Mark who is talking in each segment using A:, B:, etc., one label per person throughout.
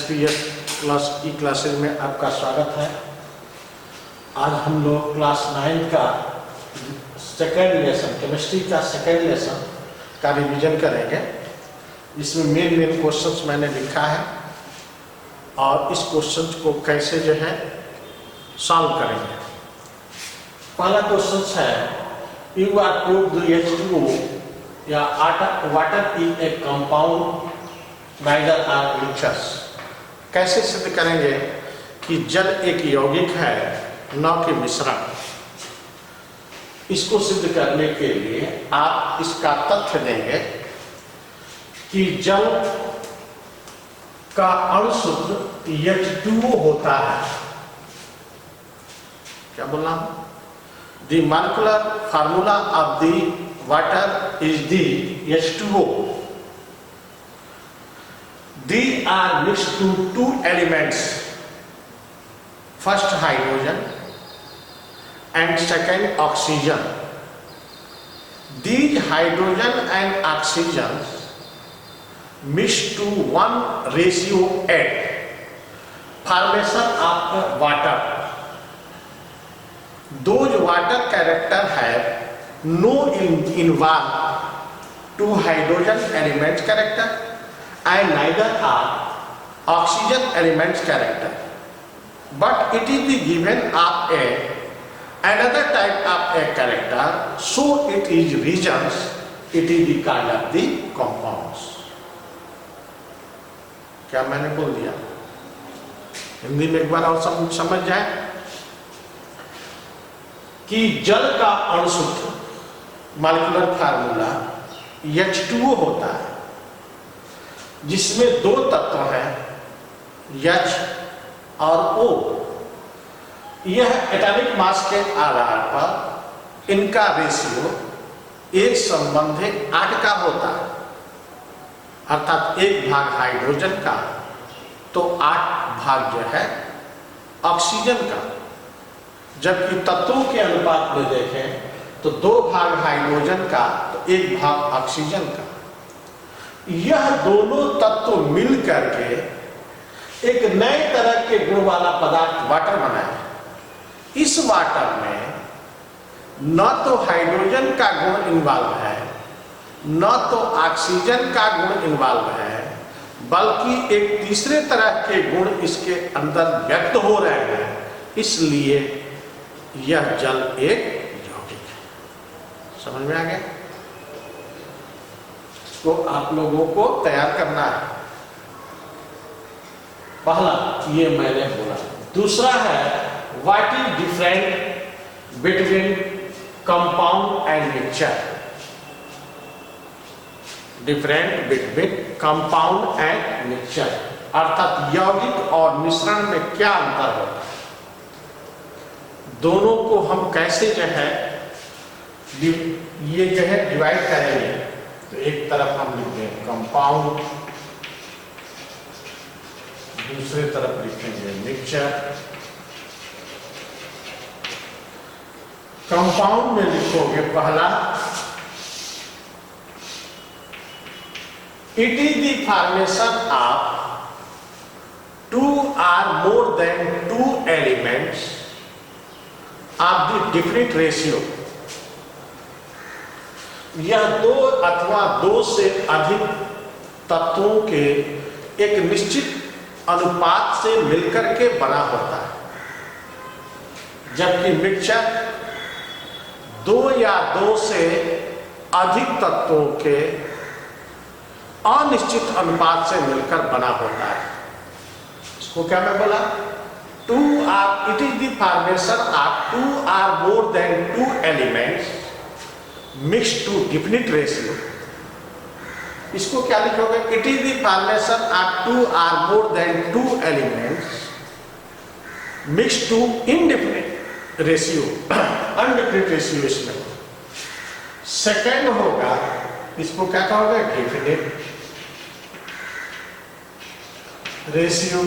A: SPS classes में आपका स्वागत है। आज हम लोग क्लास 9 का सेकेंड लेसन, केमिस्ट्री का सेकेंड लेसन का रिवीजन करेंगे। इसमें मेन क्वेश्चंस मैंने लिखा है और इस क्वेश्चंस को कैसे जो है सॉल्व करेंगे। पहला क्वेश्चन है, यू आर प्रूव्ड H2O या water is a compound neither are mixtures. कैसे सिद्ध करेंगे कि जल एक यौगिक है न कि मिश्रण। इसको सिद्ध करने के लिए आप इसका तथ्य देंगे कि जल का अणुसूत्र H2O होता है। क्या बोला? The molecular formula of the water is the H2O. They are mixed to two elements, first hydrogen and second oxygen. These hydrogen and oxygen mixed to 1:8. Formation of water. Those water character have no involved two hydrogen elements character and neither are oxygen elements character, but it is the given of another type of a character, so it is regions, it is the kind of the compounds. क्या मैंने बोल दिया? हिंदी में एक बार और समझ जाए कि जल का अणुसूत्र मॉलिक्यूलर फार्मूला H2O होता है, जिसमें दो तत्व हैं H और O। यह एटॉमिक मास के आधार पर इनका रेशियो 1:8 का होता है, अर्थात 1 भाग हाइड्रोजन का तो 8 भाग जो है ऑक्सीजन का। जबकि तत्वों के अनुपात में देखें तो 2 भाग हाइड्रोजन का तो 1 भाग ऑक्सीजन का। यह दोनों तत्व मिल करके एक नए तरह के गुण वाला पदार्थ वाटर बनाए। इस वाटर में न तो हाइड्रोजन का गुण इन्वॉल्व है, न तो ऑक्सीजन का गुण इन्वॉल्व है, बल्कि एक तीसरे तरह के गुण इसके अंदर व्यक्त हो रहे हैं। इसलिए यह जल एक यौगिक है। समझ में आ गया? तो आप लोगों को तैयार करना है। पहला ये मैंने बोला। दूसरा है, what is different between compound and mixture. Different between compound and mixture, अर्थात यौगिक और मिश्रण में क्या अंतर होता है। दोनों को हम कैसे जो है ये जो है डिवाइड करेंगे। तो एक तरफ हम लिखते हैं कंपाउंड, दूसरे तरफ लिखेंगे मिक्सचर। कंपाउंड में लिखोगे पहला, it is the formation of 2 or more than 2 elements of the definite ratio। यह 2 अथवा 2 से अधिक तत्वों के एक निश्चित अनुपात से मिलकर के बना होता है। जबकि मिक्सचर 2 या 2 से अधिक तत्वों के अनिश्चित अनुपात से मिलकर बना होता है। इसको क्या मैं बोला? It is the formation of 2 or more than 2 elements mixed to definite ratio। इसको क्या लिखोगे? It is the formation of 2 or more than 2 elements mixed to indefinite ratio, undefinite ratio इसमें। सेकेंड होगा, इसको क्या कहोगे? Definite ratio.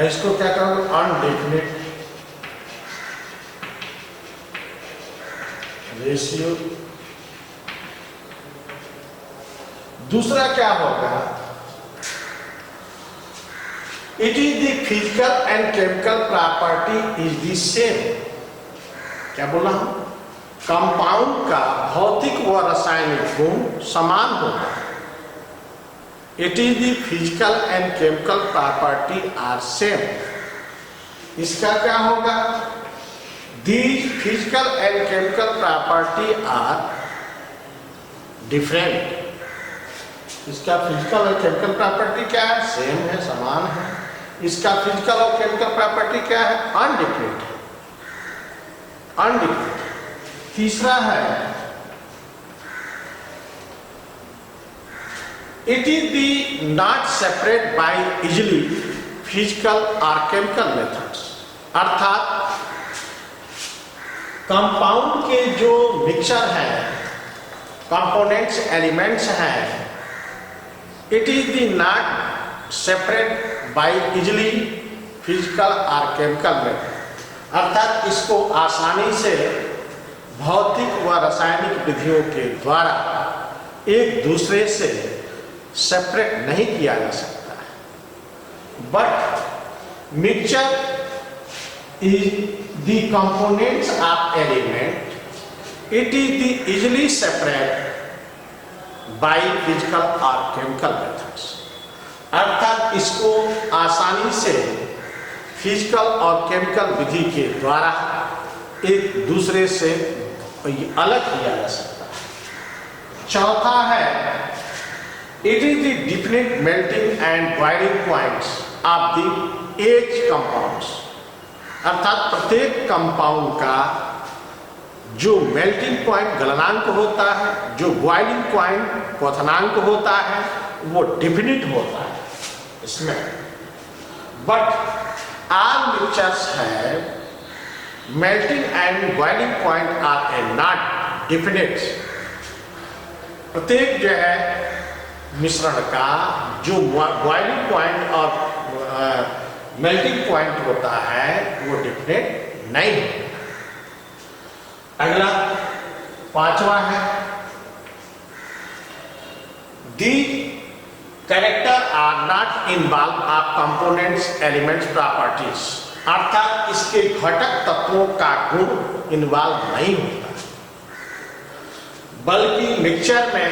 A: इसको क्या कहोगे? Undefinite ratio. दूसरा क्या होगा? It is the physical and chemical property is the same. क्या बोला हम? कंपाउंड का भौतिक व रासायनिक गुण समान होता है। It is the physical and chemical property are same. इसका क्या होगा? These physical and chemical property are different. इसका फिजिकल और केमिकल प्रॉपर्टी क्या है? सेम है, समान है। इसका फिजिकल और केमिकल प्रॉपर्टी क्या है? अनडिफरेंट है, अनडिफरेंट। तीसरा है it is the not separate bye easily physical और केमिकल मेथड्स। अर्थात कंपाउंड के जो मिक्सचर है, कंपोनेंट्स, एलिमेंट्स हैं, it is the not separate bye easily physical और केमिकल मेथड। अर्थात इसको आसानी से भौतिक व रासायनिक विधियों के द्वारा एक दूसरे से सेपरेट नहीं किया जा सकता है। But mixture is the components of element, it is the easily separate by physical और केमिकल मेथड्स। अर्थात इसको आसानी से फिजिकल और केमिकल विधि के द्वारा एक दूसरे से अलग किया जा सकता है। चौथा है it is the definite melting and boiling points of the H compounds. अर्थात प्रत्येक कंपाउंड का जो मेल्टिंग पॉइंट गलनांक होता है, जो बॉइलिंग पॉइंट क्वथनांक होता है, वो डिफिनिट होता है इसमें। बट ऑल मिक्सचर्स है melting and boiling point are a not definite। प्रत्येक जो है मिश्रण का जो बॉइलिंग पॉइंट और मेल्टिंग पॉइंट होता है वो डिफिनेट नहीं है। अगला पांचवा है the character are not involve of components elements properties. अर्थात इसके घटक तत्वों का गुण इन्वॉल्व नहीं होता, बल्कि मिक्सचर में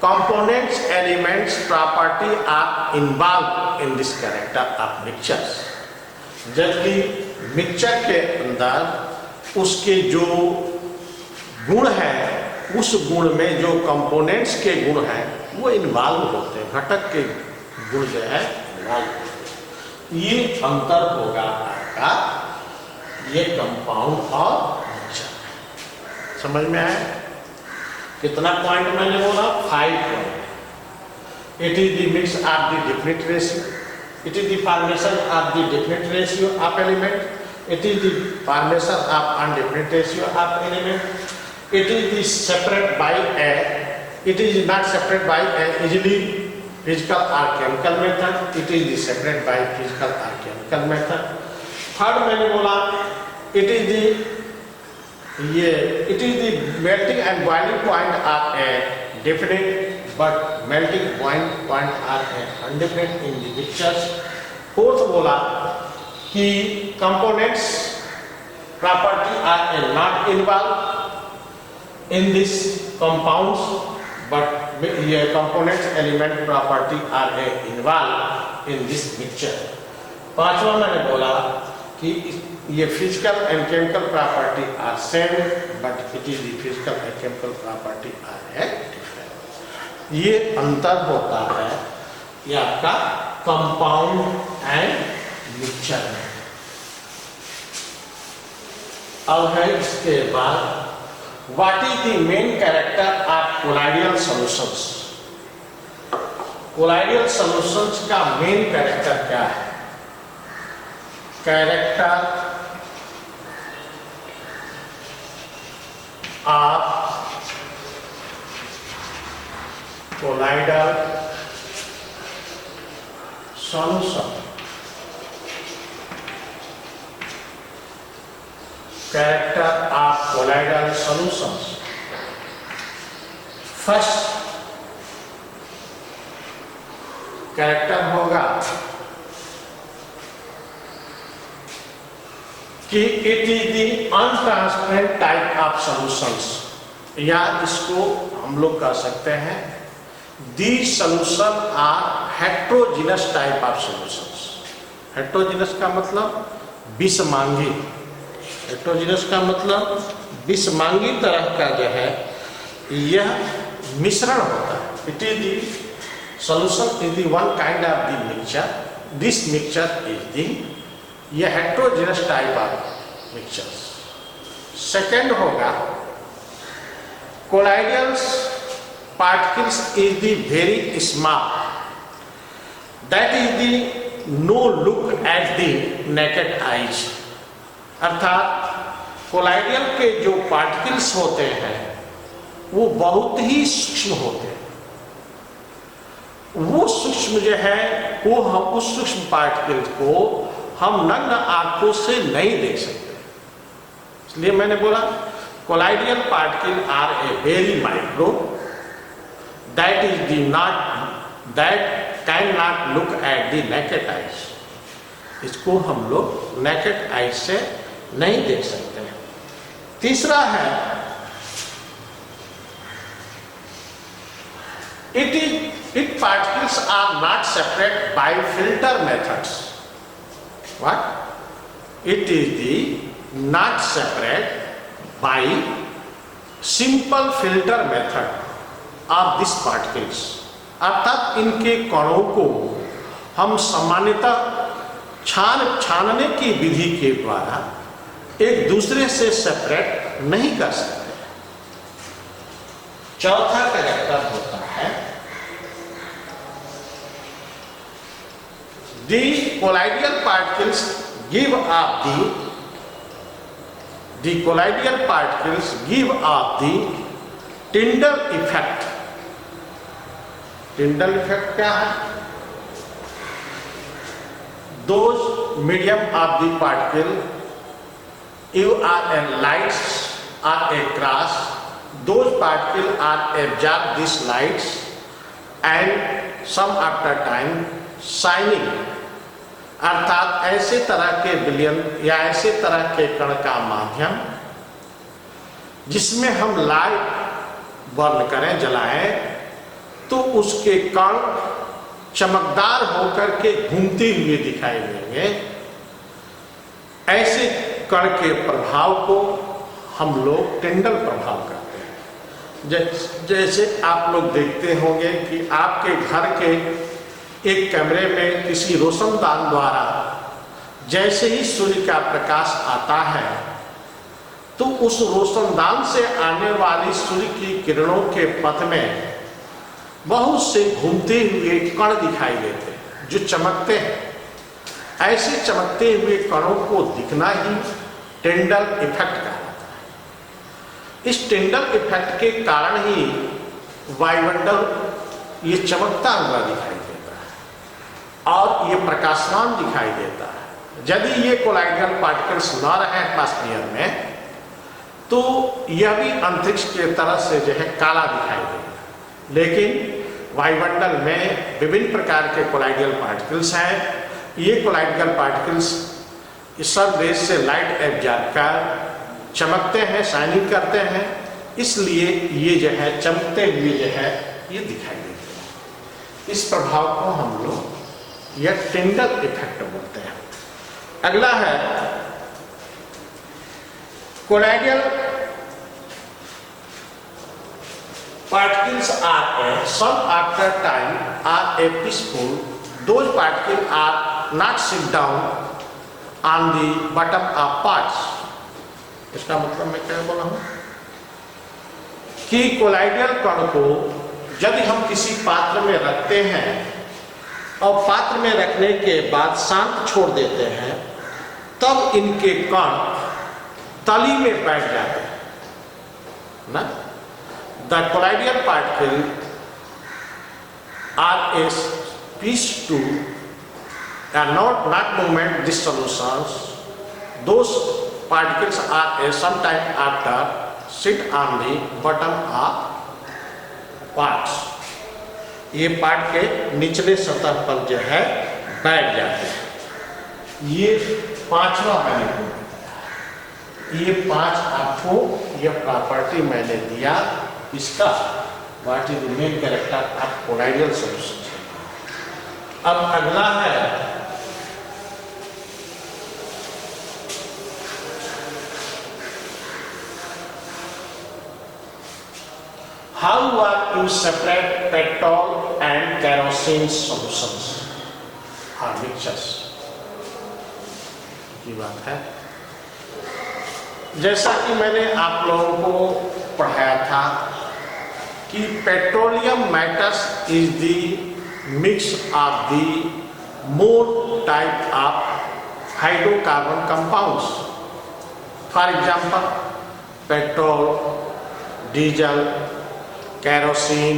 A: components elements property are involve in this character of mixtures. जबकि मिक्सचर के अंदर उसके जो गुण है, उस गुण में जो कंपोनेंट्स के गुण हैं वो इन्वॉल्व होते हैं, घटक के गुण जो है इन्वॉल्व होते हैं। ये अंतर होगा आपका ये कंपाउंड और मिक्सचर। समझ में आया? कितना पॉइंट मैंने बोला? 5 point. It is the mix of the definite ratio, it is the formation of the definite ratio of element, it is the formation of undefinite ratio of element, it is the separate by a, it is not separate by a easily physical or chemical method, it is the separate by physical or chemical method। Third मैंने बोला it is the melting and boiling point are a definite but melting point are a undefinite in the mixtures। Fourth बोला कि components property are not involved in this compounds, but components element property are involved in this mixture। पांचवा मैंने बोला कि ये physical and chemical property are same, but it is the physical and chemical property are different। ये अंतर होता है ये आपका कंपाउंड एंड मिक्सचर में। अब है इसके बाद What is the main character of colloidal solutions? Colloidal solutions का main character क्या है? Character of colloidal solution। Character of colloidal solutions। First character होगा कि it is the untransparent type of solutions, या इसको हम लोग कह सकते हैं the solution are heterogeneous type of solutions. Heterogeneous का मतलब विषमांगी, हेट्रोजीनस का मतलब विषमांगी तरह का जो है यह मिश्रण होता है। It is the solution is the one kind of the mixture, this mixture is the, यह heterogeneous type of mixtures. Second होगा colloidal particles is the very small, that is the no look at the naked eyes, अर्थात colloidal के जो particles होते हैं वो बहुत ही सूक्ष्म होते हैं। वो सूक्ष्म जो है वो हम उस सूक्ष्म पार्टिकल्स को हम नग्न आंखों से नहीं देख सकते, इसलिए मैंने बोला colloidal particles are a very micro, that is the not that cannot look at the naked eyes, इसको हम लोग naked eyes से नहीं देख सकते हैं। तीसरा है it particles are not separate by filter methods. What? It is the not separate by simple filter method of these particles, अर्थात इनके कणों को हम सामान्यतः छानने की विधि के द्वारा एक दूसरे से सेपरेट नहीं कर सकते। चौथा कैरेक्टर होता है the colloidal particles give off the colloidal particles give off the Tyndall effect. Tyndall effect क्या है? Those medium of the particle you are a lights or a cross, those particles are absorb these lights and some after time shining, अर्थात ऐसे तरह के विलयन या ऐसे तरह के कण का माध्यम जिसमें हम लाइट बर्न करें, जलाएं, तो उसके कण चमकदार होकर के घूमते हुए दिखाई देंगे। ऐसे कण के प्रभाव को हम लोग टिंडल प्रभाव कहते हैं। जैसे आप लोग देखते होंगे कि आपके घर के एक कमरे में किसी रोशनदान द्वारा जैसे ही सूर्य का प्रकाश आता है तो उस रोशनदान से आने वाली सूर्य की किरणों के पथ में बहुत से घूमते हुए कण दिखाई देते हैं जो चमकते हैं। ऐसे चमकते हुए कणों को दिखना ही टिंडल इफेक्ट कहलाता है। इस टिंडल इफेक्ट के कारण ही वायुमंडल ये चमकता हुआ दिखाई देता है और ये प्रकाशमान दिखाई देता है। यदि ये कोलाइडल पार्टिकल्स न रहे एटमॉस्फेयर में तो यह भी अंतरिक्ष के तरह से जो है काला दिखाई देगा। लेकिन वायुमंडल में विभिन्न प्रकार के कोलाइडल पार्टिकल्स हैं। ये कोलाइडल पार्टिकल्स इस सब देश से लाइट एब्जॉर्ब कर चमकते हैं, शाइनिंग करते हैं, इसलिए ये जो है चमकते हुए जो है ये दिखाई देते हैं। इस प्रभाव को हम लोग यह टिंडल इफेक्ट बोलते हैं। अगला है colloidal particles are some after time are a peaceful. Those particles are not sit down on the bottom of parts. इसका मतलब मैं क्या बोला हूँ कि कोलाइडल कण को यदि हम किसी पात्र में रखते हैं और पात्र में रखने के बाद शांत छोड़ देते हैं तब इनके कण तली में बैठ जाते हैं ना। The colloidal particles are a piece to are not movement these solutions. Those particles are a sometime after sit on the bottom of parts. ये पार्ट के निचले सतह पर जो है बैठ जाते हैं। ये पांचवा मैंने बोला। ये 5 आपको ये प्रॉपर्टी मैंने दिया इसका what is the main character of colloidal solution. अब अगला है how are you separate petrol and kerosene solutions or mixtures की बात है। जैसा कि मैंने आप लोगों को पढ़ाया था कि petroleum matters is the mix of the more type of hydrocarbon compounds. For example petrol, diesel, kerosene,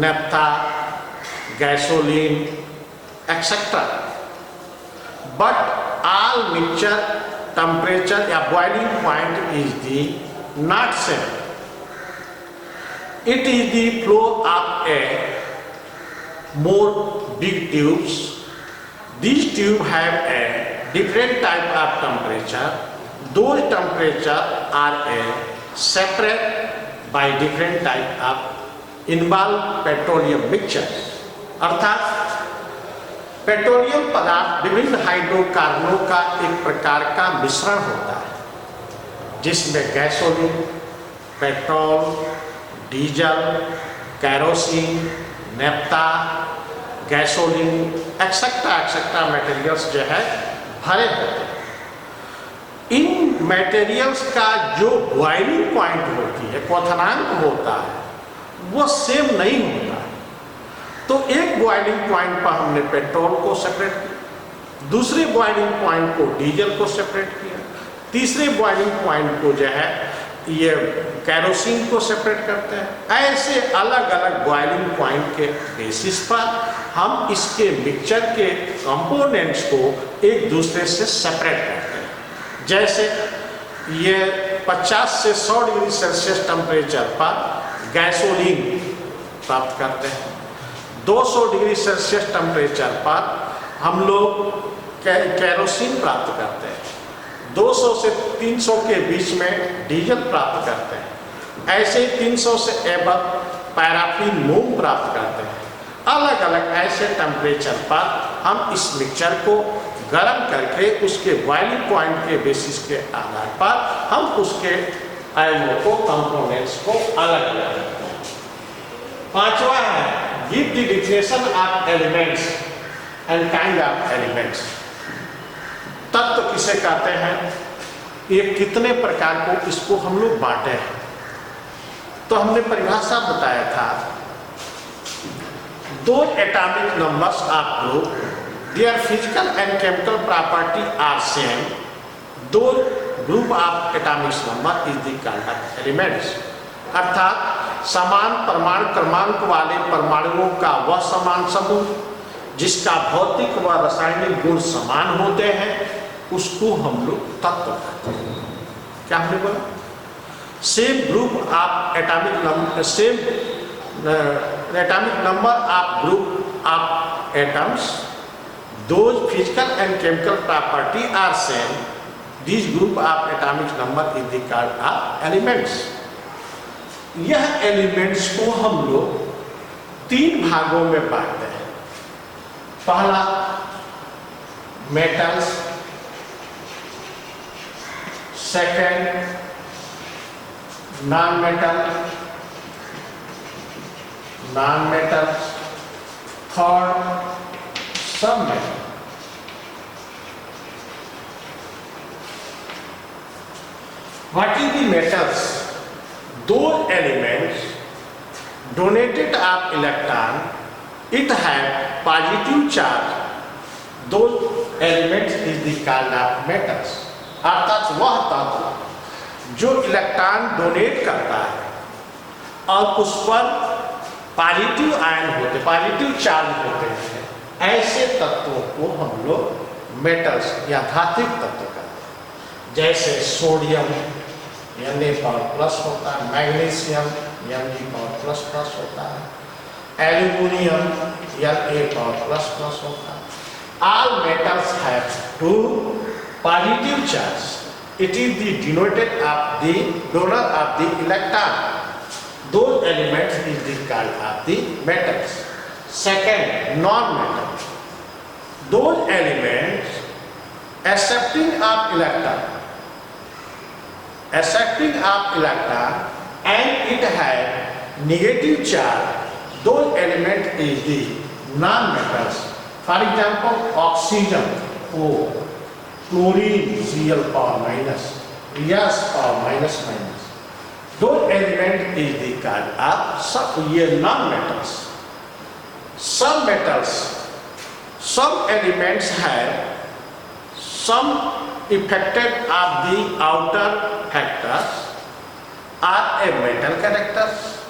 A: naphtha, gasoline etcetera. But all mixture temperature या boiling point is the not same. It is the flow of a more big tubes. These tubes have a different type of temperature. Those temperature are a separate by different type of involved petroleum mixture। अर्थात petroleum पदार्थ विभिन्न हाइड्रोकार्बनों का एक प्रकार का मिश्रण होता है जिसमें gasoline, petrol, diesel, kerosene, naphtha, gasoline etcetera etcetera materials जो है भरे होते हैं। इन मटेरियल्स का जो बॉइलिंग पॉइंट होती है, क्वथनांक होता है, वो सेम नहीं होता है। तो एक बॉइलिंग पॉइंट पर हमने पेट्रोल को सेपरेट किया, दूसरे बॉइलिंग पॉइंट को डीजल को सेपरेट किया, तीसरे बॉइलिंग पॉइंट को जो है ये केरोसिन को सेपरेट करते हैं। ऐसे अलग अलग बॉइलिंग पॉइंट के बेसिस पर हम इसके मिक्सचर के कंपोनेंट्स को एक दूसरे से सेपरेट करते हैं। जैसे ये 50 से 100 डिग्री सेल्सियस टेम्परेचर पर गैसोलीन प्राप्त करते हैं, 200 डिग्री सेल्सियस टेम्परेचर पर हम लोग केरोसिन प्राप्त करते हैं, 200 से 300 के बीच में डीजल प्राप्त करते हैं, ऐसे 300 से एबव पैराफिन मोम प्राप्त करते हैं। अलग अलग ऐसे टेम्परेचर पर हम इस मिक्सचर को गर्म करके उसके बॉइलिंग पॉइंट के बेसिस के आधार पर हम उसके आयनों को, कंपोनेंट्स को अलग अलग करते हैं। पांचवा है give the definition of elements and kind of elements. तत्व किसे कहते हैं, ये कितने प्रकार को इसको हम लोग बांटे हैं। तो हमने परिभाषा बताया था, दो atomic numbers of group their physical and chemical property are same, दो group of atomic number is the called elements. अर्थात समान परमाणु क्रमांक वाले परमाणुओं का वह समान समूह जिसका भौतिक व रासायनिक गुण समान होते हैं उसको हम लोग तत्व कहते हैं। क्या हमने बोला, same group of atomic number, same atomic number of group of atoms, those physical and chemical property are same, these group of atomic number is the called elements। यह एलिमेंट्स को हम लोग तीन भागों में बांटते हैं। पहला metals, second non metals, third सब metal. What is the metals? Those elements donated of electron, it have positive charge, those elements is the called of metals। अर्थात वह तत्व जो इलेक्ट्रॉन डोनेट करता है और उस पर पॉजिटिव आयन होते, पॉजिटिव चार्ज होते हैं, ऐसे तत्वों को हम लोग मेटल्स या धात्विक तत्व कहते हैं। जैसे सोडियम Na++ होता है, मैग्नीशियम Mg++ होता है, एल्यूमिनियम Na++ होता है। All metals have two positive charge It is the denoted of the donor of the electron. Those elements is the called of the metals. Second, non-metal. Those elements accepting of electron, and it has negative charge. Those elements is the non-metals. For example, oxygen O, chlorine Cl power minus, Gas power minus. Those elements is the called of non-metals. Some metals, some elements have some affected of the outer factors are a metal characters,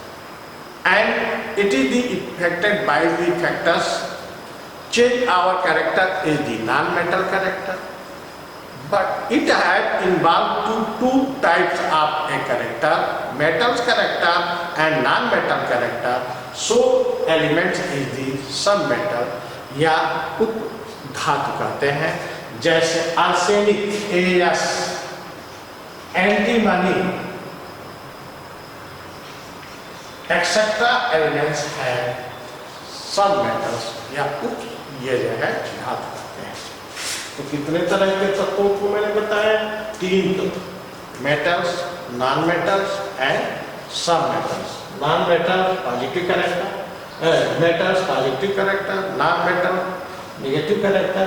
A: and it is the affected by the factors change our character is the non-metal character. But it has involved two types of a character, metals character and non-metal character. So elements is the some metal या धातु कहते हैं, जैसे arsenic AS, antimony etcetera elements है सब metals या ये जो है धातु कहते हैं। तो कितने तरह के तत्वों को मैंने बताया? 3 तत्व, मेटल्स, नॉन मेटल्स एंड सब metals. Non metal positive character, metals positive character, non-metal negative character,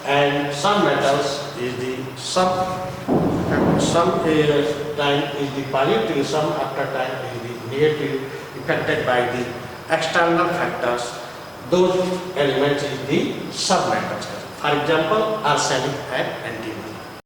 A: and some metals is the some time is the positive, some after time is the negative, affected by the external factors. Those elements is the submetals. For example, arsenic and antimony.